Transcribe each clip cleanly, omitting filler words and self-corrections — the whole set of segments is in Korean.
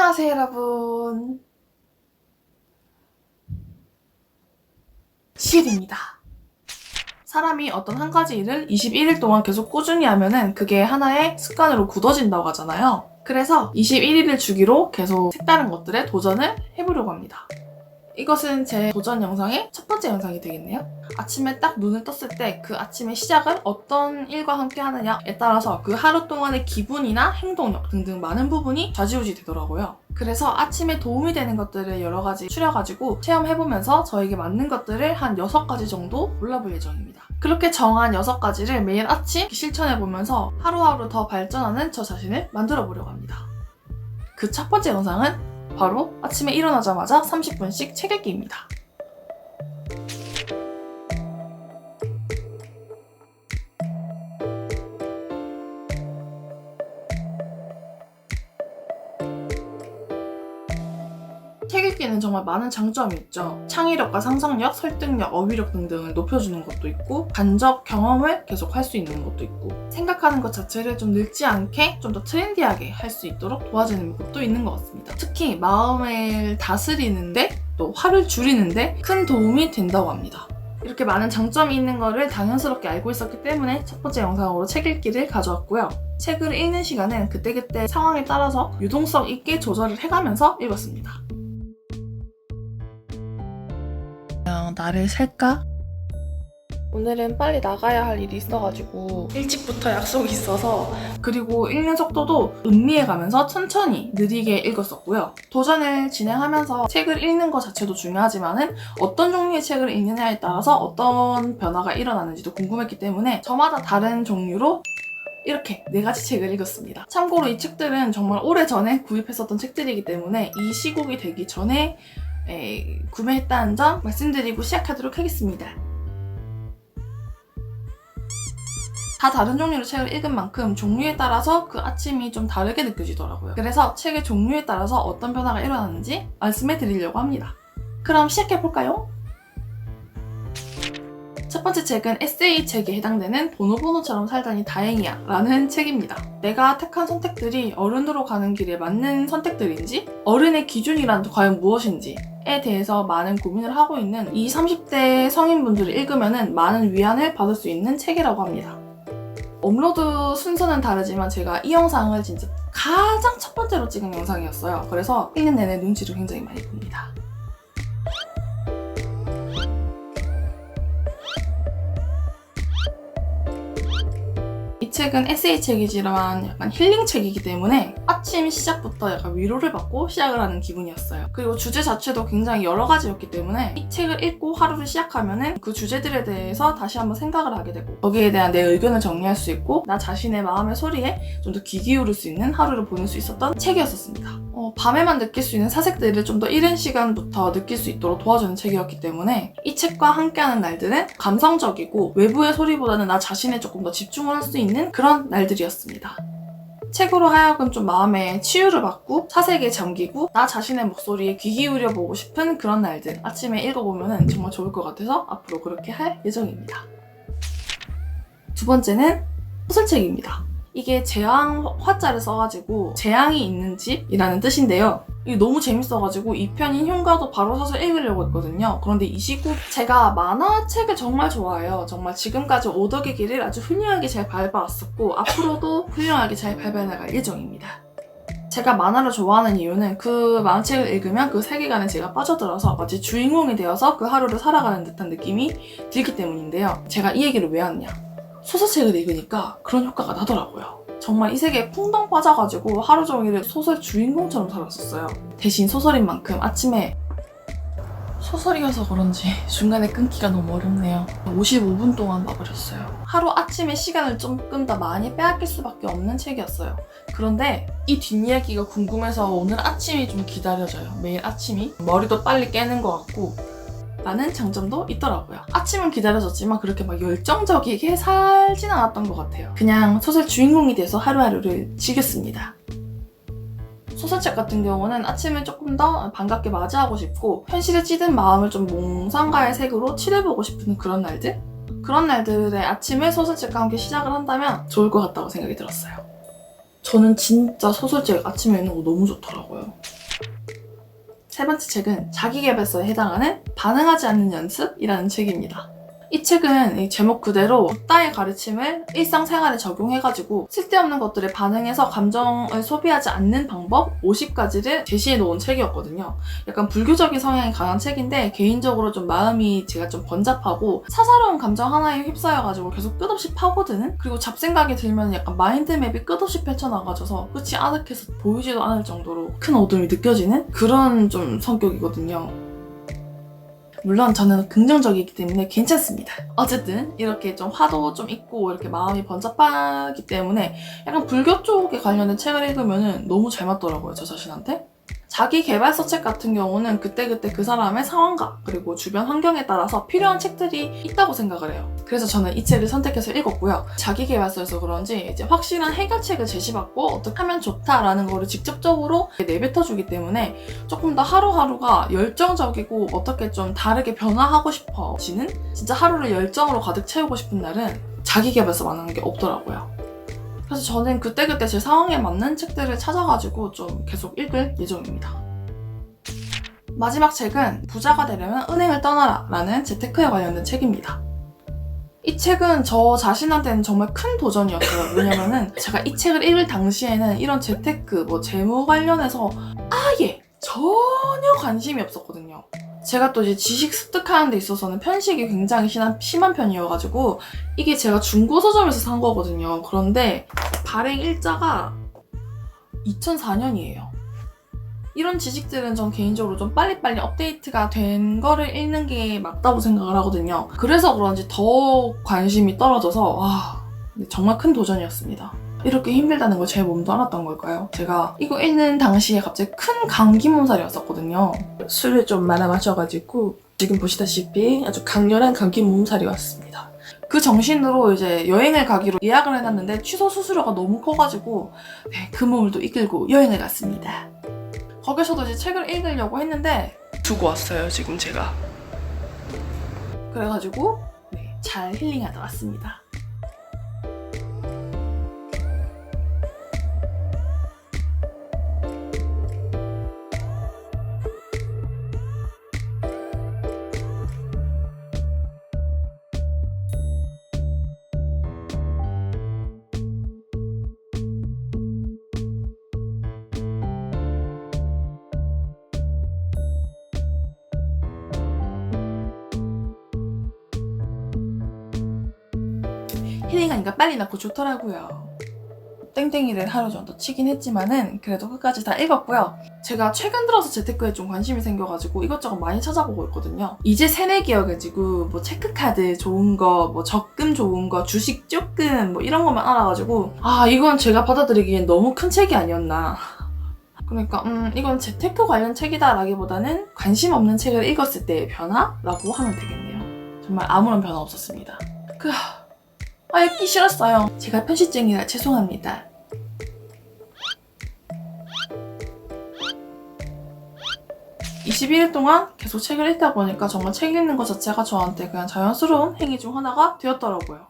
안녕하세요, 여러분. 시일입니다. 사람이 어떤 한 가지 일을 21일 동안 계속 꾸준히 하면은 그게 하나의 습관으로 굳어진다고 하잖아요. 그래서 21일을 주기로 계속 색다른 것들에 도전을 해보려고 합니다. 이것은 제 도전 영상의 첫 번째 영상이 되겠네요. 아침에 딱 눈을 떴을 때 그 아침의 시작을 어떤 일과 함께 하느냐에 따라서 그 하루 동안의 기분이나 행동력 등등 많은 부분이 좌지우지 되더라고요. 그래서 아침에 도움이 되는 것들을 여러 가지 추려가지고 체험해보면서 저에게 맞는 것들을 한 6가지 정도 골라볼 예정입니다. 그렇게 정한 6가지를 매일 아침 실천해보면서 하루하루 더 발전하는 저 자신을 만들어 보려고 합니다. 그 첫 번째 영상은 바로 아침에 일어나자마자 30분씩 책 읽기입니다. 책 읽기는 정말 많은 장점이 있죠. 창의력과 상상력, 설득력, 어휘력 등등을 높여주는 것도 있고 간접 경험을 계속 할 수 있는 것도 있고 생각하는 것 자체를 좀 늙지 않게 좀 더 트렌디하게 할 수 있도록 도와주는 것도 있는 것 같습니다. 특히 마음을 다스리는데 또 화를 줄이는데 큰 도움이 된다고 합니다. 이렇게 많은 장점이 있는 거를 당연스럽게 알고 있었기 때문에 첫 번째 영상으로 책 읽기를 가져왔고요. 책을 읽는 시간은 그때그때 상황에 따라서 유동성 있게 조절을 해가면서 읽었습니다. 나를 셀까? 오늘은 빨리 나가야 할 일이 있어가지고 일찍부터 약속이 있어서 그리고 읽는 속도도 음미해가면서 천천히 느리게 읽었었고요. 도전을 진행하면서 책을 읽는 것 자체도 중요하지만은 어떤 종류의 책을 읽느냐에 따라서 어떤 변화가 일어나는지도 궁금했기 때문에 저마다 다른 종류로 이렇게 4가지 책을 읽었습니다. 참고로 이 책들은 정말 오래전에 구입했었던 책들이기 때문에 이 시국이 되기 전에 구매했다는 점 말씀드리고 시작하도록 하겠습니다. 다 다른 종류의 책을 읽은 만큼 종류에 따라서 그 아침이 좀 다르게 느껴지더라고요. 그래서 책의 종류에 따라서 어떤 변화가 일어나는지 말씀해 드리려고 합니다. 그럼 시작해볼까요? 첫 번째 책은 에세이 책에 해당되는 보노보노처럼 살다니 다행이야 라는 책입니다. 내가 택한 선택들이 어른으로 가는 길에 맞는 선택들인지 어른의 기준이란 과연 무엇인지에 대해서 많은 고민을 하고 있는 20, 30대 성인분들이 읽으면 많은 위안을 받을 수 있는 책이라고 합니다. 업로드 순서는 다르지만 제가 이 영상을 진짜 가장 첫 번째로 찍은 영상이었어요. 그래서 읽는 내내 눈치를 굉장히 많이 봅니다. 이 책은 에세이 책이지만 약간 힐링 책이기 때문에 아침 시작부터 약간 위로를 받고 시작을 하는 기분이었어요. 그리고 주제 자체도 굉장히 여러 가지였기 때문에 이 책을 읽고 하루를 시작하면은 그 주제들에 대해서 다시 한번 생각을 하게 되고 거기에 대한 내 의견을 정리할 수 있고 나 자신의 마음의 소리에 좀 더 귀 기울일 수 있는 하루를 보낼 수 있었던 책이었습니다. 밤에만 느낄 수 있는 사색들을 좀 더 이른 시간부터 느낄 수 있도록 도와주는 책이었기 때문에 이 책과 함께하는 날들은 감성적이고 외부의 소리보다는 나 자신에 조금 더 집중을 할 수 있는 그런 날들이었습니다. 책으로 하여금 좀 마음에 치유를 받고 사색에 잠기고 나 자신의 목소리에 귀 기울여보고 싶은 그런 날들 아침에 읽어보면 정말 좋을 것 같아서 앞으로 그렇게 할 예정입니다. 두 번째는 소설책입니다. 이게 재앙 화자를 써가지고 재앙이 있는 집이라는 뜻인데요. 이게 너무 재밌어가지고 2편인 흉가도 바로 사서 읽으려고 했거든요. 그런데 이 시국 제가 만화책을 정말 좋아해요. 정말 지금까지 오덕의 길을 아주 훌륭하게 잘 밟아왔었고 앞으로도 훌륭하게 잘 밟아나갈 예정입니다. 제가 만화를 좋아하는 이유는 그 만화책을 읽으면 그 세계관에 제가 빠져들어서 마치 주인공이 되어서 그 하루를 살아가는 듯한 느낌이 들기 때문인데요. 제가 이 얘기를 왜 하느냐? 소설책을 읽으니까 그런 효과가 나더라고요. 정말 이 세계에 풍덩 빠져가지고 하루 종일 소설 주인공처럼 살았었어요. 대신 소설인 만큼 아침에 소설이어서 그런지 중간에 끊기가 너무 어렵네요. 55분 동안 봐버렸어요. 하루 아침에 시간을 조금 더 많이 빼앗길 수밖에 없는 책이었어요. 그런데 이 뒷이야기가 궁금해서 오늘 아침이 좀 기다려져요. 매일 아침이. 머리도 빨리 깨는 것 같고 라는 장점도 있더라고요. 아침은 기다려졌지만 그렇게 막 열정적이게 살진 않았던 것 같아요. 그냥 소설 주인공이 돼서 하루하루를 즐겼습니다. 소설책 같은 경우는 아침을 조금 더 반갑게 맞이하고 싶고 현실에 찌든 마음을 좀 몽상가의 색으로 칠해보고 싶은 그런 날들? 그런 날들의 아침을 소설책과 함께 시작을 한다면 좋을 것 같다고 생각이 들었어요. 저는 진짜 소설책 아침에 읽는 거 너무 좋더라고요. 세 번째 책은 자기계발서에 해당하는 반응하지 않는 연습이라는 책입니다. 이 책은 이 제목 그대로 붓다의 가르침을 일상생활에 적용해가지고 쓸데없는 것들에 반응해서 감정을 소비하지 않는 방법 50가지를 제시해 놓은 책이었거든요. 약간 불교적인 성향이 강한 책인데 개인적으로 좀 마음이 제가 좀 번잡하고 사사로운 감정 하나에 휩싸여가지고 계속 끝없이 파고드는, 그리고 잡생각이 들면 약간 마인드맵이 끝없이 펼쳐나가져서 끝이 아득해서 보이지도 않을 정도로 큰 어둠이 느껴지는 그런 좀 성격이거든요. 물론 저는 긍정적이기 때문에 괜찮습니다. 어쨌든 이렇게 좀 화도 좀 있고 이렇게 마음이 번잡하기 때문에 약간 불교 쪽에 관련된 책을 읽으면 너무 잘 맞더라고요, 저 자신한테. 자기 개발서 책 같은 경우는 그때그때 그 사람의 상황과 그리고 주변 환경에 따라서 필요한 책들이 있다고 생각을 해요. 그래서 저는 이 책을 선택해서 읽었고요. 자기 개발서여서 그런지 이제 확실한 해결책을 제시받고 어떻게 하면 좋다라는 거를 직접적으로 내뱉어주기 때문에 조금 더 하루하루가 열정적이고 어떻게 좀 다르게 변화하고 싶어지는, 진짜 하루를 열정으로 가득 채우고 싶은 날은 자기 개발서만한 게 없더라고요. 그래서 저는 그때그때 제 상황에 맞는 책들을 찾아가지고 좀 계속 읽을 예정입니다. 마지막 책은 부자가 되려면 은행을 떠나라 라는 재테크에 관련된 책입니다. 이 책은 저 자신한테는 정말 큰 도전이었어요. 왜냐면은 제가 이 책을 읽을 당시에는 이런 재테크, 재무 관련해서 아예 전혀 관심이 없었거든요. 제가 또 이제 지식 습득하는 데 있어서는 편식이 굉장히 심한 편이어가지고 이게 제가 중고 서점에서 산 거거든요. 그런데 발행 일자가 2004년이에요. 이런 지식들은 전 개인적으로 좀 빨리빨리 업데이트가 된 거를 읽는 게 맞다고 생각을 하거든요. 그래서 그런지 더 관심이 떨어져서 정말 큰 도전이었습니다. 이렇게 힘들다는 걸 제 몸도 알았던 걸까요? 제가 이거 읽는 당시에 갑자기 큰 감기 몸살이 왔었거든요. 술을 좀 많이 마셔가지고 지금 보시다시피 아주 강렬한 감기 몸살이 왔습니다. 그 정신으로 이제 여행을 가기로 예약을 해놨는데 취소 수수료가 너무 커가지고 그 몸을 또 이끌고 여행을 갔습니다. 거기서도 이제 책을 읽으려고 했는데 두고 왔어요, 지금 제가. 그래가지고 잘 힐링하다 왔습니다. 힐링하니까 빨리 낫고 좋더라고요. 땡땡이를 하루 정도 치긴 했지만은 그래도 끝까지 다 읽었고요. 제가 최근 들어서 재테크에 좀 관심이 생겨가지고 이것저것 많이 찾아보고 있거든요. 이제 새내기여가지고 체크카드 좋은 거, 적금 좋은 거, 주식 조금 이런 것만 알아가지고 이건 제가 받아들이기엔 너무 큰 책이 아니었나. 그러니까 이건 재테크 관련 책이다 라기보다는 관심 없는 책을 읽었을 때의 변화라고 하면 되겠네요. 정말 아무런 변화 없었습니다. 읽기 싫었어요. 제가 편식쟁이라 죄송합니다. 21일 동안 계속 책을 읽다 보니까 정말 책 읽는 것 자체가 저한테 그냥 자연스러운 행위 중 하나가 되었더라고요.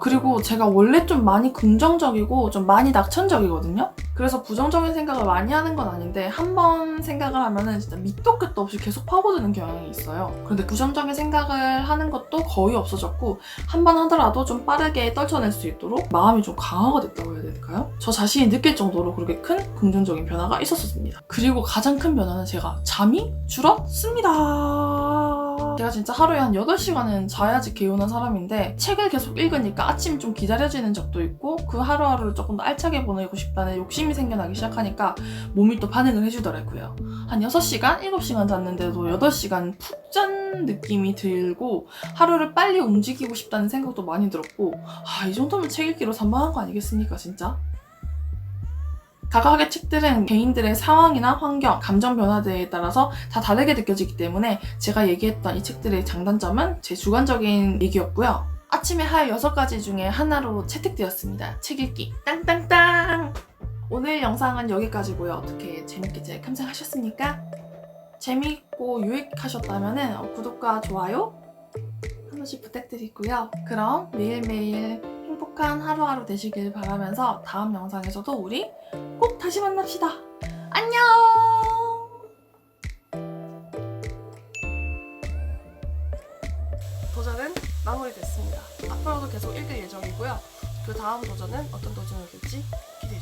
그리고 제가 원래 좀 많이 긍정적이고 좀 많이 낙천적이거든요? 그래서 부정적인 생각을 많이 하는 건 아닌데 한 번 생각을 하면은 진짜 밑도 끝도 없이 계속 파고드는 경향이 있어요. 그런데 부정적인 생각을 하는 것도 거의 없어졌고 한 번 하더라도 좀 빠르게 떨쳐낼 수 있도록 마음이 좀 강화가 됐다고 해야 될까요? 저 자신이 느낄 정도로 그렇게 큰 긍정적인 변화가 있었습니다. 그리고 가장 큰 변화는 제가 잠이 줄었습니다. 제가 진짜 하루에 한 8시간은 자야지 개운한 사람인데 책을 계속 읽으니까 아침이 좀 기다려지는 적도 있고 그 하루하루를 조금 더 알차게 보내고 싶다는 욕심이 생겨나기 시작하니까 몸이 또 반응을 해주더라고요. 한 6시간, 7시간 잤는데도 8시간 푹 잔 느낌이 들고 하루를 빨리 움직이고 싶다는 생각도 많이 들었고 이 정도면 책 읽기로 산만한 거 아니겠습니까, 진짜? 각각의 책들은 개인들의 상황이나 환경, 감정 변화들에 따라서 다 다르게 느껴지기 때문에 제가 얘기했던 이 책들의 장단점은 제 주관적인 얘기였고요. 아침에 할 6가지 중에 하나로 채택되었습니다. 책 읽기 땅땅땅! 오늘 영상은 여기까지고요. 어떻게 재밌게 잘 감상하셨습니까? 재미있고 유익하셨다면 구독과 좋아요 한 번씩 부탁드리고요. 그럼 매일매일 행복한 행복한 하루하루 되시길 바라면서 다음 영상에서도 우리 꼭 다시 만납시다. 안녕! 도전은 마무리됐습니다. 앞으로도 계속 읽을 예정이고요. 그 다음 도전은 어떤 도전이 될지 기대해주세요.